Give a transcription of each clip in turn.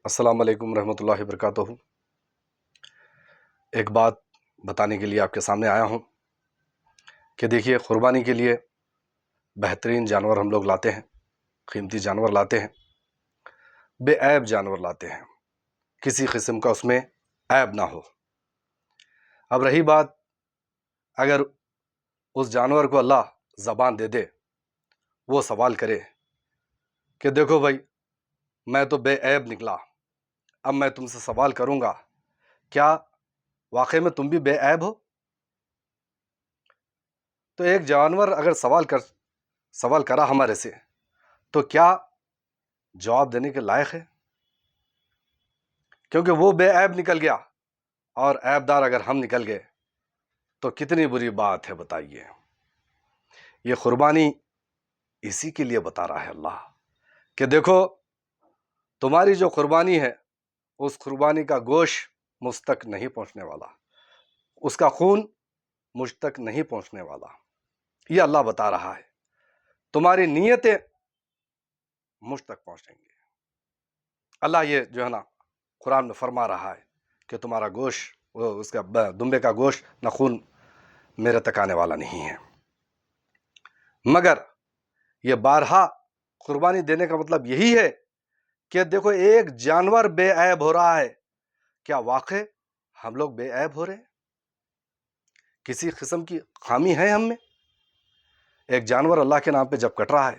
السلام علیکم ورحمۃ اللہ وبرکاتہ۔ ایک بات بتانے کے لیے آپ کے سامنے آیا ہوں کہ دیکھیے، قربانی کے لیے بہترین جانور ہم لوگ لاتے ہیں، قیمتی جانور لاتے ہیں، بے عیب جانور لاتے ہیں، کسی قسم کا اس میں عیب نہ ہو۔ اب رہی بات، اگر اس جانور کو اللہ زبان دے دے، وہ سوال کرے کہ دیکھو بھائی، میں تو بے عیب نکلا، اب میں تم سے سوال کروں گا، کیا واقعی میں تم بھی بے عیب ہو؟ تو ایک جانور اگر سوال کرا ہمارے سے، تو کیا جواب دینے کے لائق ہے؟ کیونکہ وہ بے عیب نکل گیا اور عیب دار اگر ہم نکل گئے تو کتنی بری بات ہے، بتائیے۔ یہ قربانی اسی کے لیے بتا رہا ہے اللہ کہ دیکھو، تمہاری جو قربانی ہے، اس قربانی کا گوشت مجھ تک نہیں پہنچنے والا، اس کا خون مجھ تک نہیں پہنچنے والا۔ یہ اللہ بتا رہا ہے، تمہاری نیتیں مجھ تک پہنچیں گی۔ اللہ یہ جو ہے نا قرآن میں فرما رہا ہے کہ تمہارا گوشت، اس کا دمبے کا گوشت نہ خون میرے تک آنے والا نہیں ہے۔ مگر یہ بارہا قربانی دینے کا مطلب یہی ہے کہ دیکھو، ایک جانور بے عیب ہو رہا ہے، کیا واقع ہم لوگ بے عیب ہو رہے ہیں؟ کسی قسم کی خامی ہے ہم میں؟ ایک جانور اللہ کے نام پہ جب کٹ رہا ہے،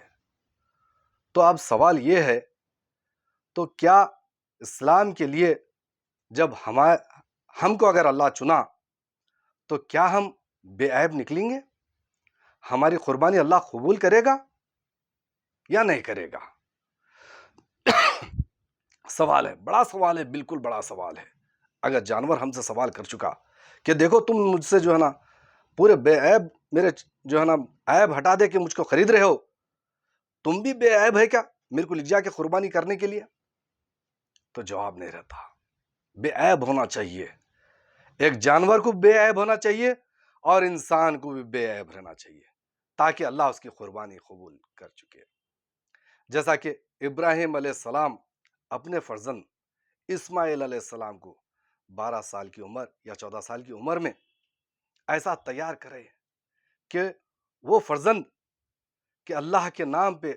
تو اب سوال یہ ہے، تو کیا اسلام کے لیے جب ہم کو اگر اللہ چنا، تو کیا ہم بے عیب نکلیں گے؟ ہماری قربانی اللہ قبول کرے گا یا نہیں کرے گا؟ سوال ہے، بڑا سوال ہے، بالکل بڑا سوال ہے۔ اگر جانور ہم سے سوال کر چکا کہ دیکھو، تم مجھ سے جو ہے نا پورے بے عیب، میرے جو ہے نا عیب ہٹا دے کے مجھ کو خرید رہے ہو، تم بھی بے عیب ہے کیا میرے کو لے جا کے قربانی کرنے کے لیے؟ تو جواب نہیں رہتا۔ بے عیب ہونا چاہیے، ایک جانور کو بے عیب ہونا چاہیے اور انسان کو بھی بے عیب رہنا چاہیے، تاکہ اللہ اس کی قربانی قبول کر چکے۔ جیسا کہ ابراہیم علیہ السلام اپنے فرزند اسماعیل علیہ السلام کو 12 سال کی عمر یا 14 سال کی عمر میں ایسا تیار کرے کہ وہ فرزند کہ اللہ کے نام پہ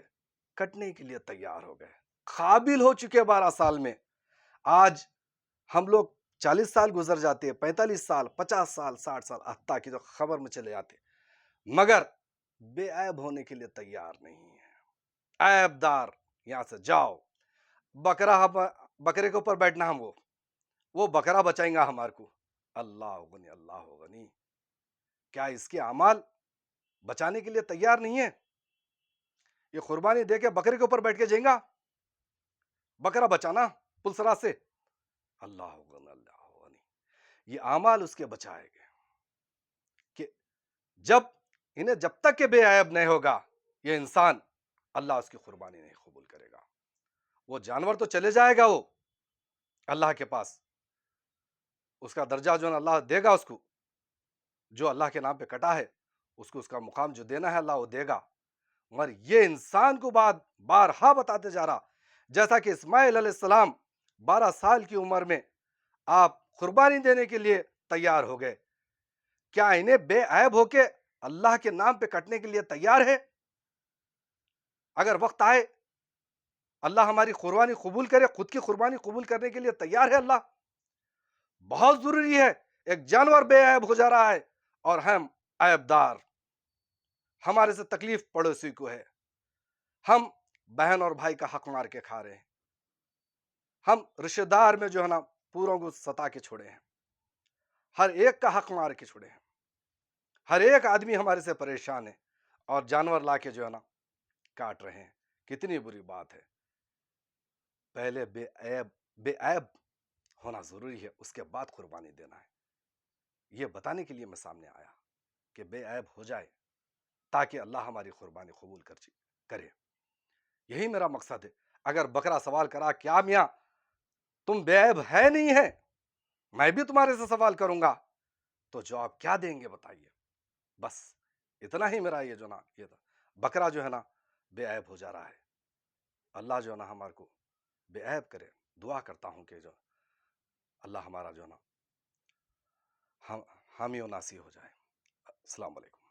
کٹنے کے لیے تیار ہو گئے، قابل ہو چکے 12 سال میں۔ آج ہم لوگ 40 سال گزر جاتے ہیں، 45 سال، 50 سال، 60 سال، حتیٰ کی تو خبر میں چلے جاتے، مگر بے عیب ہونے کے لیے تیار نہیں ہے۔ عیب دار یہاں سے جاؤ، بکرے کے اوپر بیٹھنا، ہم وہ بکرا بچائیں گا ہمارے کو، اللہ غنی، اللہ غنی۔ کیا اس کے اعمال بچانے کے لیے تیار نہیں ہے؟ یہ قربانی دے کے بکرے کے اوپر بیٹھ کے جائیں گا، بکرا بچانا پلسرا سے، اللہ غنی، اللہ غنی۔ یہ اعمال اس کے بچائے گئے کہ جب تک کہ بے عیب نہیں ہوگا یہ انسان، اللہ اس کی قربانی نہیں قبول کرے گا۔ وہ جانور تو چلے جائے گا وہ اللہ کے پاس، اس کا درجہ جو ہے اللہ دے گا، اس کو جو اللہ کے نام پہ کٹا ہے اس کو اس کا مقام جو دینا ہے اللہ وہ دے گا۔ مگر یہ انسان کو بارہا بتاتے جا رہا، جیسا کہ اسماعیل علیہ السلام 12 سال کی عمر میں آپ قربانی دینے کے لیے تیار ہو گئے، کیا انہیں بے عیب ہو کے اللہ کے نام پہ کٹنے کے لیے تیار ہے؟ اگر وقت آئے اللہ ہماری قربانی قبول کرے، خود کی قربانی قبول کرنے کے لیے تیار ہے اللہ؟ بہت ضروری ہے، ایک جانور بے عیب ہو جا رہا ہے اور ہم عیب دار، ہمارے سے تکلیف پڑوسی کو ہے، ہم بہن اور بھائی کا حق مار کے کھا رہے ہیں، ہم رشتہ دار میں جو ہے نا پوروں کو ستا کے چھوڑے ہیں، ہر ایک کا حق مار کے چھوڑے ہیں، ہر ایک آدمی ہمارے سے پریشان ہے، اور جانور لا کے جو ہے نا کاٹ رہے ہیں۔ کتنی بری بات ہے۔ پہلے بے عیب ہونا ضروری ہے، اس کے بعد قربانی دینا ہے۔ یہ بتانے کے لیے میں سامنے آیا کہ بے عیب ہو جائے تاکہ اللہ ہماری قربانی قبول کرے۔ یہی میرا مقصد ہے۔ اگر بکرا سوال کرا، کیا میاں تم بے عیب ہے نہیں ہے، میں بھی تمہارے سے سوال کروں گا، تو جواب کیا دیں گے بتائیے؟ بس اتنا ہی میرا یہ تھا۔ بکرا جو ہے نا بے عیب ہو جا رہا ہے، اللہ جو ہے نا ہمارے کو بے عیب کرے۔ دعا کرتا ہوں کہ جو اللہ ہمارا جو نا حامی و ناصر ہو جائے. السلام علیکم.